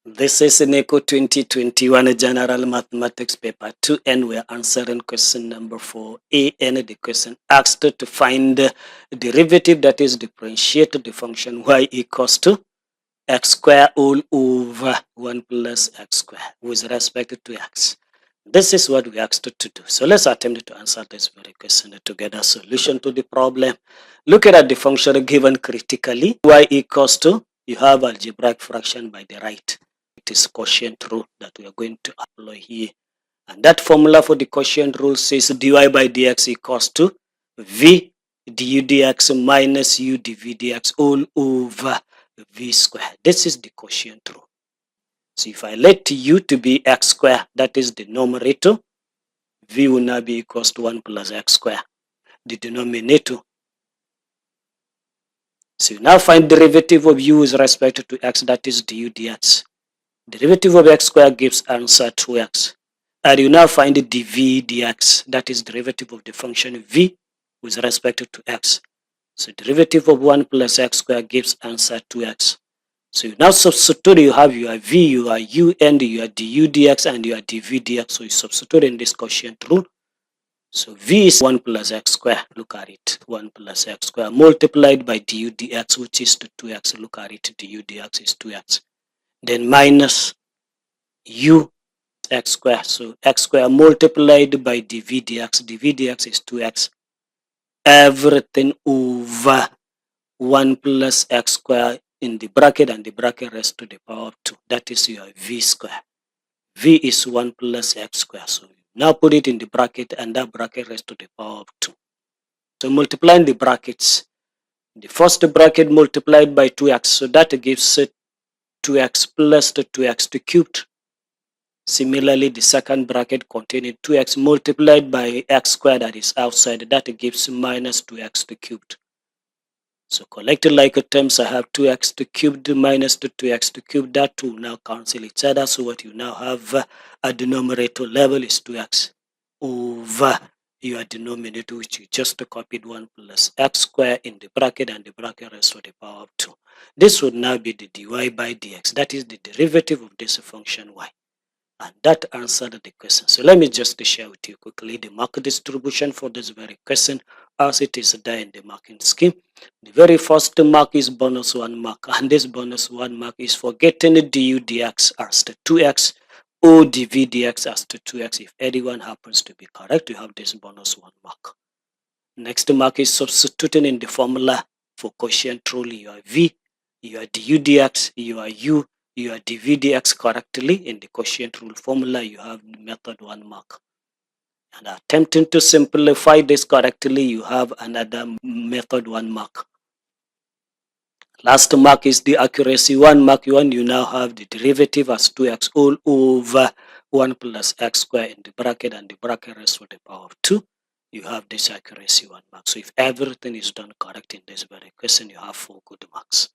This is NECO 2021 General Mathematics Paper 2, and we're answering question number 4A. And the question asked to find the derivative, that is differentiate the function y equals to x square all over 1 plus x square with respect to x. This is what we asked to do. So let's attempt to answer this very question together. Solution to the problem. Looking at the function given critically, y equals to, you have algebraic fraction by the right. It is quotient rule that we are going to apply here. And that formula for the quotient rule says dy by dx equals to v du dx minus u dv dx all over v square. This is the quotient rule. So if I let u to be x square, that is the numerator, v will now be equals to 1 plus x square, the denominator. So you now find derivative of u with respect to x, that is du dx. Derivative of x square gives answer 2x. And you now find the dv dx, that is derivative of the function v with respect to x. So derivative of 1 plus x square gives answer 2x. So you now substitute, you have your v, your u, and your du dx, and your dv dx. So you substitute in this quotient rule. So v is 1 plus x square, look at it, 1 plus x square multiplied by du dx, which is to 2x, look at it, du dx is 2x. Then minus u x square, so x square multiplied by dv dx is 2x, everything over 1 plus x square in the bracket, and the bracket raised to the power of 2, that is your v square. V is 1 plus x square, so now put it in the bracket, and that bracket raised to the power of 2. So multiplying the brackets, the first bracket multiplied by 2x, so that gives 2x plus the 2x to cubed. Similarly, the second bracket containing 2x multiplied by x squared that is outside, that gives minus 2x to cubed. So collected like terms, I have 2x to cubed minus 2x to cubed. That two now cancel each other. So what you now have at the numerator level is 2x over your denominator, which you just copied 1 plus x square in the bracket, and the bracket raised to the power of 2. This would now be the dy by dx. That is the derivative of this function y. And that answered the question. So let me just share with you quickly the mark distribution for this very question as it is there in the marking scheme. The very first mark is bonus 1 mark, and this bonus 1 mark is for getting the du dx as to 2x or dv dx as to 2x. If anyone happens to be correct, you have this bonus 1 mark. Next mark is substituting in the formula for quotient rule, your v, your du dx, your u, your dv dx correctly in the quotient rule formula. You have the method 1 mark. And attempting to simplify this correctly, you have another method 1 mark. Last mark is the accuracy 1 mark. You now have the derivative as 2x all over 1 plus x square in the bracket, and the bracket raised to the power of 2. You have this accuracy 1 mark. So if everything is done correct in this very question, you have 4 good marks.